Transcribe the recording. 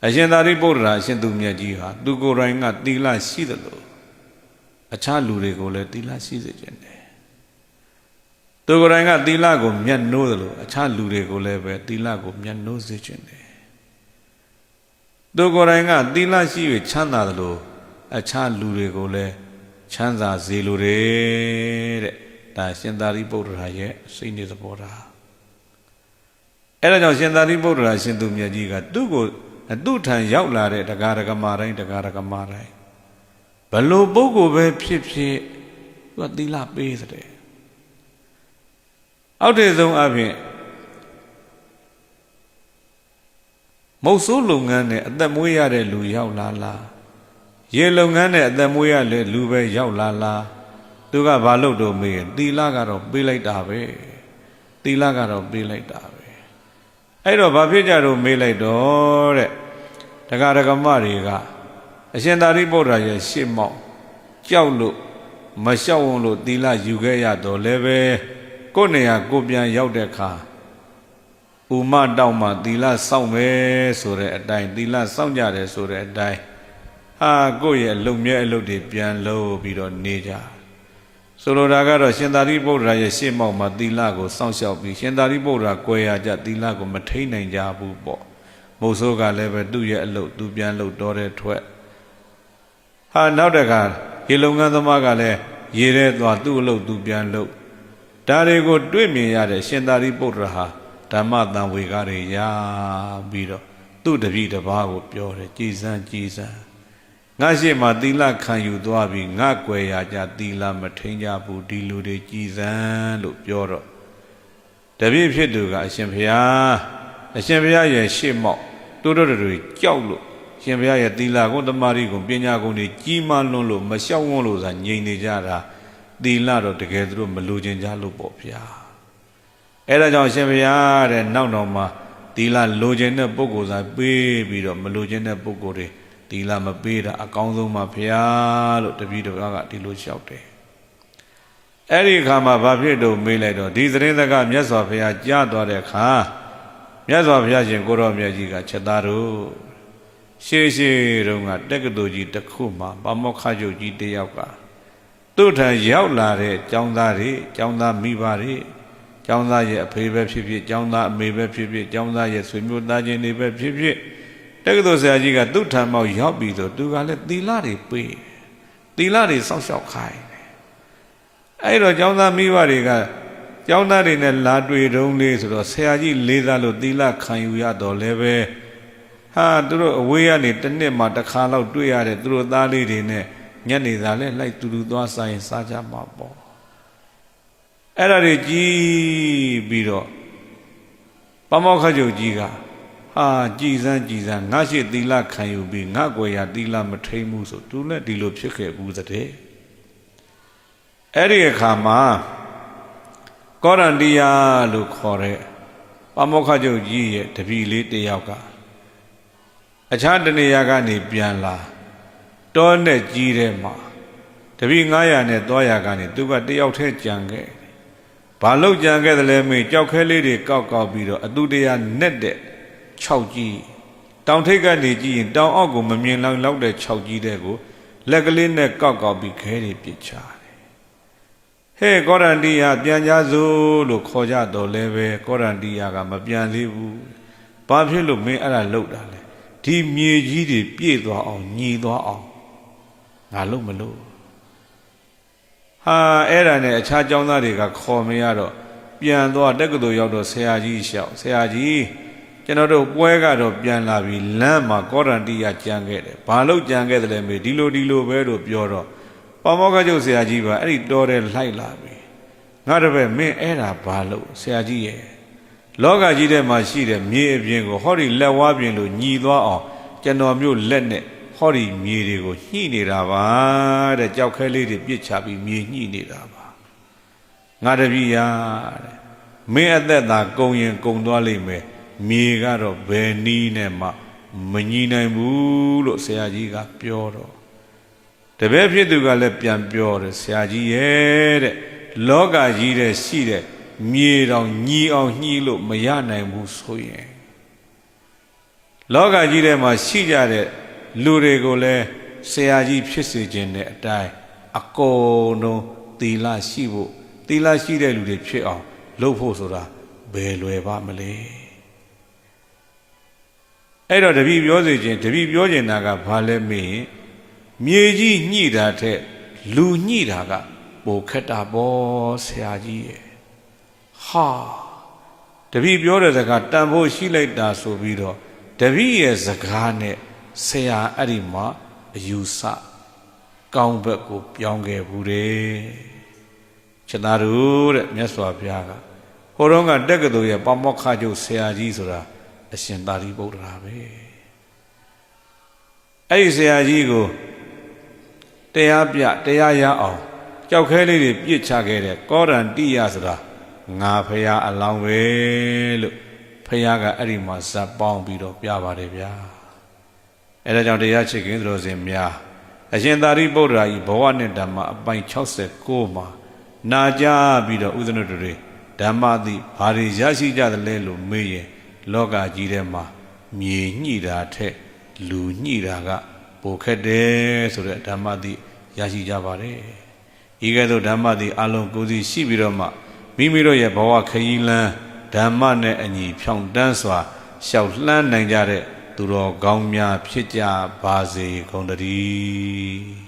အရှင်သာရိပုတ္တရာအရှင်သူမြတ်ကြီးဟာသူကိုယ်တိုင်ကသီလရှိသလိုအခြားလူတွေကိုလည်းသီလရှိစေခြင်းတယ်သူကိုယ်တိုင်ကသီလကိုမြတ်နိုးသလိုအခြားလူတွေကိုလည်းပဲသီလကိုမြတ်နိုးစေခြင်းတယ်သူကိုယ်တိုင်ကသီလရှိ၍ချမ်းသာသလိုအခြားလူတွေကိုလည်းချမ်းသာစေလိုတယ်တဲ့ဒါရှင်သာရိပုတ္တရာရဲ့စိတ်နေသဘောထားအဲဒါကြောင့်ရှင်သာရိပုတ္တရာရှင်သူမြတ်ကြီးကသူ့ထံရောက်လာတဲ့တရားဓမ္မတိုင်းဘလို့ပုဂ္ဂိုလ်ပဲဖြစ်ဖြစ်သူကသီလပေးတဲ့အောက်တည်ဆုံးအပြင်မုတ်ဆိုးလုပ်ငန်းနဲ့အသက်မွေးရတဲ့လူရောက်လာလားရေလုပ်ငန်းနဲ့အသက်မွေးရတဲ့လူပဲရောက်လာလားသူကဘာလို့တော့မေးရင်သီလကတော့ပေးလိုက်တာပဲသီလကတော့ပေးလိုက်တာပဲအဲ့တော့ဘာဖြစ်ကြတော့မေးလိုက်တော့တဲ့တရားဓမ္မတွေကအရှင်သာရိပုတ္တရာရဲ့ရှေ့မောက်ကြောက်လို့မလျှောက်ဝန်းလို့သီလယူခဲ့ရတော့လည်းပဲကိုယ်နေရာကိုပြန်ရောက်တဲ့အခါဥမတောက်မှသီလစောင့်မယ်ဆိုတဲ့အတိုင်းသီလစောင့်ကြတယ်ဆိုတဲ့အတိုင်းကိုယ့်ရဲ့အလုပ်မြဲအလုပ်တွေပြန်လုပ်ပြီးတော့နေကြဆိုလိုတာကတော့ရှင်သာရိပုတ္တရာရဲ့ရှေ့မောက်မှာသီလကိုစောင့်ရှောက်ပြီးရှင်သာရိပုတ္တရာကွယ်ရကြသီလကိုမထိန်နိုင်ကြဘူးပေါ့မုတ်ဆိုးကလည်းပဲသူ့ရဲ့အလုပ်သူပြန်လုပ်တော့တဲ့ထွက်နောက်တခါရေလုပ်ငန်းသမားကလည်းရေထဲသွားသူ့အလုပ်သူပြန်လုပ်ဒါတွေကိုတွေ့မြင်ရတဲ့ရှင်သာရိပုတ္တရာဟာဓမ္မသံဝေကတွေရပြီးတော့သူ့တပည့်တစ်ပါးကိုပြောတယ်ကြည်စမ်းငါရှိမှသီလခံယူသွားပြီးငါကွယ်ရကြသီလမထိန်ကြဘူးဒီလူတွေကြည်စမ်းလို့ပြောတော့တပည့်ဖြစ်သူကအရှင်ဘုရားရဲ့ရှေ့မောက်တို့တွေကြောက်လို့ရှင်ဘုရားရဲ့သီလကိုတမာရီကိုပညာကိုတွေကြီးမားလွန်းလို့မလျှောက်ဝန်းလို့ငြိမ်နေကြတာသီလတော့တကယ်သူတို့မလိုချင်ကြလို့ပေါ့ဗျာအဲဒါကြောင့်ရှင်ဘုရားတဲ့နောက်မှာသီလလိုချင်တဲ့ပုဂ္ဂိုလ်စားပေးပြီးတော့မလိုချင်တဲ့ပုဂ္ဂိုလ်တွေသီလမပေးတာအကောင်းဆုံးပါဘုရားလို့တပည့်တော်ကဒီလိုလျှောက်တယ်အဲ့ဒီအခါမှာဘာဖြစ်တော့မေးလိုက်တော့ဒီသတင်းစကားမြတ်စွာဘုရားကြားသွားတဲ့အခါမြတ်စွာဘုရားရှင်ကိုရောမြတ်ကြီးကချက်သားတို့ရှေးတုန်းကတက္ကသိုလ်ကြီးတစ်ခုမှာပါမောက္ခချုပ်ကြီးတယောက်ကသူ့ထံရောက်လာတဲ့ကျောင်းသားမိဘတွေကျောင်းသားရဲ့အဖေပဲဖြစ်ဖြစ်ကျောင်းသားအမေပဲဖြစ်ဖြစ်ကျောင်းသားရဲ့ဆွေမျိုးသားချင်းတွေပဲဖြစ်ဖြစ်တက္ကသိုလ်ဆရာကြီးကသူ့ထံမှရောက်ပြီးတော့သူကလည်းသီလတွေပေးသီလတွေစောင့်ရှောက်ခိုင်းတယ်အဲ့တော့ကျောင်းသားမိဘတွေကကျောင်းသားတွေနဲ့လာတွေ့တုံးလေးဆိုတော့ဆရာကြီးလေးစားလို့သီလခံယူရတော့လည်းပဲသူတို့အဝေးကနေတစ်နှစ်မှတစ်ခါလောက်တွေ့ရတဲ့သူတို့သားလေးတွေနဲ့ညနေသားလဲလိုက်တူသွားစားရင်စားကြမှာပေါ့အဲ့ဒါတွေကြည်ပြီးတော့ပါမောက္ခချုပ်ကြီးကကြည်စမ်းငါရှိသီလခံယူပြီးငါကွယ်ရသီလမထိန်ဘူးဆိုသူလည်းဒီလိုဖြစ်ခဲ့ဘူးတဲ့အဲ့ဒီအခါမှာကောရန္တိယလို့ခေါ်တဲ့ပါမောက္ခချုပ်ကြီးရဲ့တပည့်လေးတယောက်ကအခြားတနေရာကနေပြန်လာတောနဲ့ကြီးထဲမှာတပည့်900နဲ့သွားရကနေသူကတယောက်တည်းကြံခဲ့ဘာလို့ကြံခဲ့တယ်လဲမေးကြောက်ခဲလေးတွေကောက်ပြီးတော့အတူတရာနဲ့တဲ့6ကြီးတောင်ထိပ်ကနေကြည့်ရင်တောင်အောက်ကိုမမြင်လောက်တဲ့6ကြီးတဲ့ကိုလက်ကလေးနဲ့ကောက်ပြီးခဲတွေပစ်ချတယ်ဟဲ့ကောရန္တိယပြန်ကြစို့လို့ခေါ်ကြတော့လဲပဲကောရန္တိယကမပြန်သေးဘူးဘာဖြစ်လို့မင်းအဲ့ဒါလုပ်တာလဲဒီမြေကြီးတွေပြည့်သွားအောင်ညီသွားအောင်ငါလုပ်မလို့အဲ့ဒါနဲ့အခြားကျောင်းသားတွေကခေါ်မရတော့ပြန်သွားတက္ကသိုလ်ရောက်တော့ဆရာကြီးလျှောက်ဆရာကြီးကျွန်တော်တို့ပွဲကတော့ပြန်လာပြီလမ်းမှာကောရန္တိယကြံခဲ့တယ်ဘာလို့ကြံခဲ့တယ်လဲမေးဒီလိုပဲလို့ပြောတော့ပါမောက္ခချုပ်ဆရာကြီးပါအဲ့ဒီတော်တယ်လိုက်လာပြီငါတပည့်မင်းအဲ့ဒါဘာလို့ဆရာကြီးရဲ့လောကကြီးထဲမှာရှိတဲ့မြေအပြင်ကိုဟောဒီလက်ဝါးပြင်လို့ညီသွားအောင်ကျွန်တော်မျိုးလက်နဲ့ဟောဒီမြေတွေကိုညှိနေတာပါတဲ့ကြောက်ခဲလေးတွေပြစ်ချပြီးမြေညှိနေတာပါငါတပည့်ရတဲ့မင်းအသက်သာကုံရင်ကုံသွားလိမ့်မယ်မြေကတော့ဘယ်နည်းနဲ့မှမညီနိုင်ဘူးလို့ဆရာကြီးကပြောတော့တပည့်ဖြစ်သူကလည်းပြန်ပြောတယ်ဆရာကြီးရဲ့တဲ့လောကကြီးတဲ့ရှိတဲ့မြေတောင်ညီအောင်ညှိလို့မရနိုင်ဘူးဆိုရင် လောကကြီးထဲမှာရှိကြတဲ့လူတွေကိုလည်းဆရာကြီးဖြစ်စေခြင်းနဲ့အတိုင်းအကုန်လုံးသီလရှိဖို့သီလရှိတဲ့လူတွေဖြစ်အောင်လုပ်ဖို့ဆိုတာဘယ်လွယ်ပါမလဲအဲ့တော့တပည့်ပြောစေခြင်းတပည့်ပြောချင်တာကဘာလဲမေးရင်မြေကြီးညှိတာထက်လူညှိတာကပိုခက်တာပေါ့ဆရာကြီးရဲ့ဟာတပည့်ပြောတဲ့စကားတန်ဖို့ရှိလိုက်တာဆိုပြီးတော့တပည့်ရဲ့စကားနဲ့ဆရာအဲ့ဒီမှာအယူဆကောင်းဘက်ကိုပြောင်းခဲ့ဘူးတဲ့ခြေသားတို့တဲ့မြတ်စွာဘုရားကဟိုတော့ကတက္ကသိုလ်ရဲ့ပမောက္ခချုပ်ဆရာကြီးဆိုတာအရှင်သာရိပုတ္တရာပဲအဲ့ဒီဆရာကြီးကိုတရားပြတရားရအောင်ကြောက်ခဲလေးတွေပြစ်ချခဲ့တဲ့ကောရံတိယဆိုတာငါဖရာအလောင်းပဲလို့ဖရာကအဲ့ဒီမှာဇပ်ပေါင်းပြီးတော့ပြပါတယ်ဗျာအဲ့ဒါကြောင့်တရားချစ်ခင်သူတော်စင်များအရှင်သာရိပုတ္တရာကြီးဘဝနဲ့ဓမ္မအပိုင်း69မှာနာကြားပြီးတော့ဥဒ္ဒနုတွေဓမ္မသည်ဘာတွေရရှိကြသလဲလို့မေးရင်လောကကြီးထဲမှာမြေညှိတာထက်လူညှိတာကပိုခက်တယ်ဆိုတဲ့ဓမ္မသည်ရရှိကြပါတယ်ဤကဲ့သို့ဓမ္မသည်အလုံးကိုယ်စီရှိပြီးတော့မှမိမိတို့ရဲ့ဘဝခရီးလမ်းဓမ္မနဲ့အညီဖြောင့်တန်းစွာရှောက်လှမ်းနိုင်ကြတဲ့သူတော်ကောင်းများဖြစ်ကြပါစေကုန်သတည်း